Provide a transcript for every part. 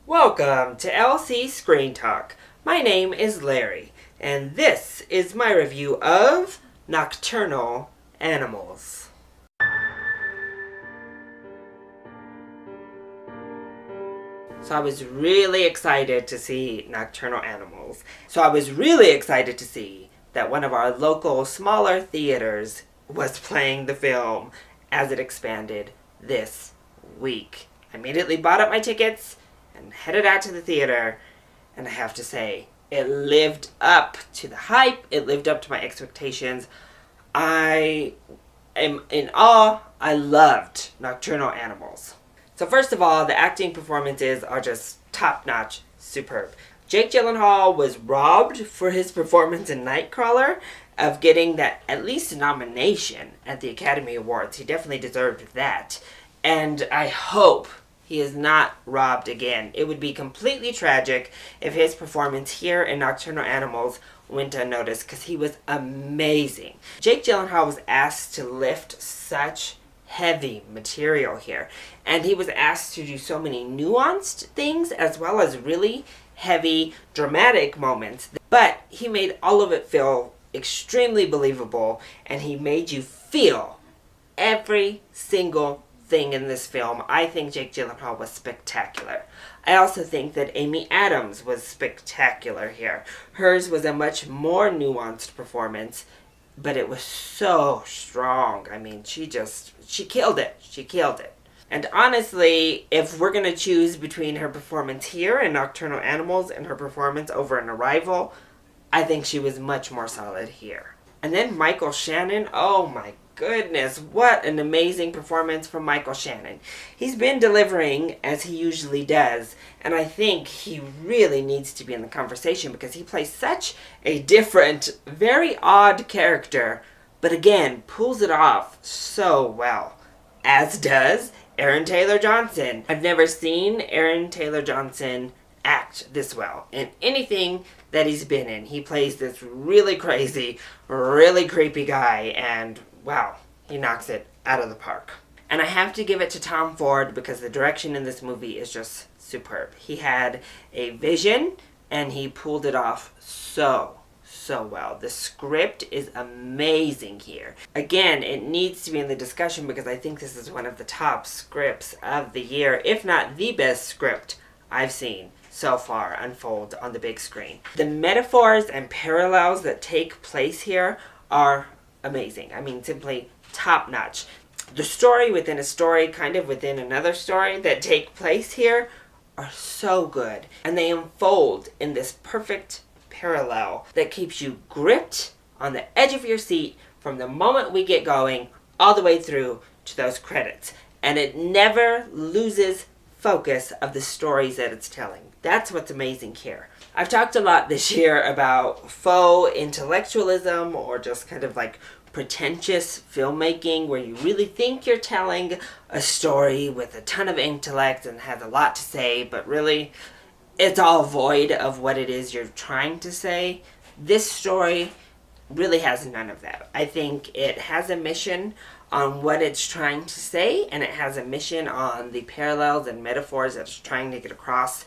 Welcome to LC Screen Talk. My name is Larry, and this is my review of Nocturnal Animals. So I was really excited to see Nocturnal Animals. So I was really excited to see that one of our local smaller theaters was playing the film as it expanded this week. I immediately bought up my tickets and headed out to the theater, and I have to say, it lived up to the hype. It lived up to my expectations. I am in awe. I loved Nocturnal Animals. So first of all, the acting performances are just top-notch, superb. Jake Gyllenhaal was robbed for his performance in Nightcrawler of getting that at least nomination at the Academy Awards. He definitely deserved that. And I hope he is not robbed again. It would be completely tragic if his performance here in Nocturnal Animals went unnoticed, because he was amazing. Jake Gyllenhaal was asked to lift such heavy material here, and he was asked to do so many nuanced things as well as really heavy dramatic moments, but he made all of it feel extremely believable, and he made you feel every single thing in this film. I think Jake Gyllenhaal was spectacular. I also think that Amy Adams was spectacular here. Hers was a much more nuanced performance, but it was so strong. I mean, she killed it. She killed it. And honestly, if we're going to choose between her performance here in Nocturnal Animals and her performance over in Arrival, I think she was much more solid here. And then Michael Shannon, oh my goodness, what an amazing performance from Michael Shannon. He's been delivering as he usually does, and I think he really needs to be in the conversation because he plays such a different, very odd character, but again, pulls it off so well, as does Aaron Taylor-Johnson. I've never seen Aaron Taylor-Johnson act this well in anything that he's been in. He plays this really crazy, really creepy guy, and wow, he knocks it out of the park. And I have to give it to Tom Ford because the direction in this movie is just superb. He had a vision and he pulled it off so well. The script is amazing here. Again, it needs to be in the discussion because I think this is one of the top scripts of the year, if not the best script I've seen so far unfold on the big screen. The metaphors and parallels that take place here are amazing. I mean, simply top-notch. The story within a story, kind of within another story that take place here are so good. And they unfold in this perfect parallel that keeps you gripped on the edge of your seat from the moment we get going all the way through to those credits. And it never loses focus of the stories that it's telling. That's what's amazing here. I've talked a lot this year about faux intellectualism, or just kind of like pretentious filmmaking where you really think you're telling a story with a ton of intellect and has a lot to say, but really it's all void of what it is you're trying to say. This story really has none of that. I think it has a mission on what it's trying to say, and it has a mission on the parallels and metaphors that it's trying to get across.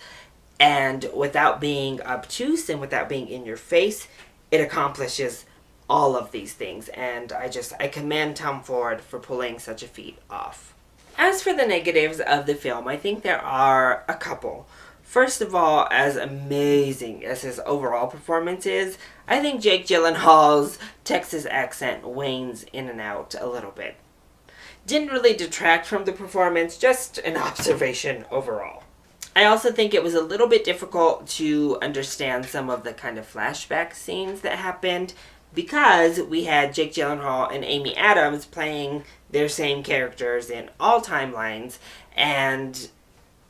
And without being obtuse and without being in your face, it accomplishes all of these things. And I commend Tom Ford for pulling such a feat off. As for the negatives of the film, I think there are a couple. First of all, as amazing as his overall performance is, I think Jake Gyllenhaal's Texas accent wanes in and out a little bit. Didn't really detract from the performance, just an observation overall. I also think it was a little bit difficult to understand some of the kind of flashback scenes that happened because we had Jake Gyllenhaal and Amy Adams playing their same characters in all timelines, and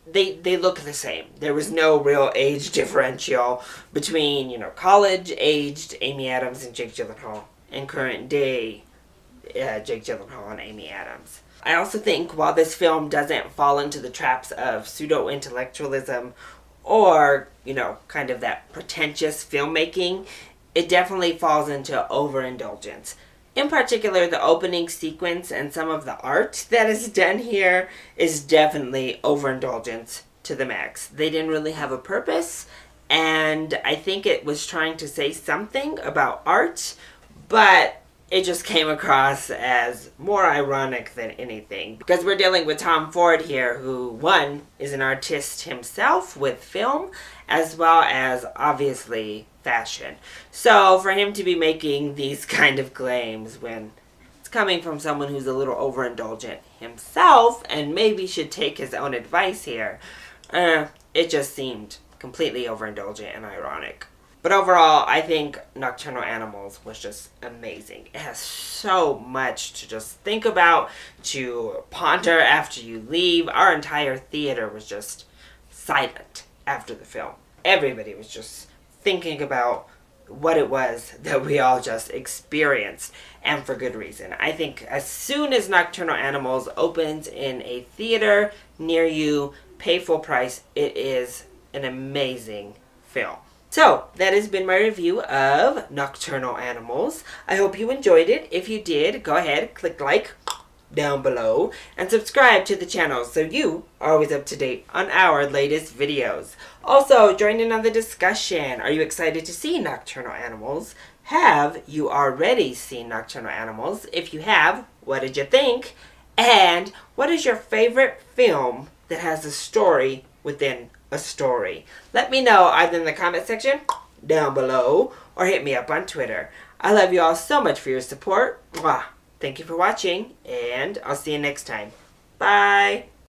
they look the same. There was no real age differential between, college-aged Amy Adams and Jake Gyllenhaal and current-day Jake Gyllenhaal and Amy Adams. I also think while this film doesn't fall into the traps of pseudo-intellectualism or, kind of that pretentious filmmaking, it definitely falls into overindulgence. In particular, the opening sequence and some of the art that is done here is definitely overindulgence to the max. They didn't really have a purpose, and I think it was trying to say something about art, but it just came across as more ironic than anything. Because we're dealing with Tom Ford here, who, one, is an artist himself with film, as well as, obviously, fashion. So, for him to be making these kind of claims when it's coming from someone who's a little overindulgent himself, and maybe should take his own advice here, it just seemed completely overindulgent and ironic. But overall, I think Nocturnal Animals was just amazing. It has so much to just think about, to ponder after you leave. Our entire theater was just silent after the film. Everybody was just thinking about what it was that we all just experienced, and for good reason. I think as soon as Nocturnal Animals opens in a theater near you, pay full price. It is an amazing film. So, that has been my review of Nocturnal Animals. I hope you enjoyed it. If you did, go ahead, click like down below, and subscribe to the channel so you are always up to date on our latest videos. Also, join in on the discussion. Are you excited to see Nocturnal Animals? Have you already seen Nocturnal Animals? If you have, what did you think? And what is your favorite film that has a story within a story? Let me know either in the comment section down below or hit me up on Twitter. I love you all so much for your support. Mwah. Thank you for watching, and I'll see you next time. Bye.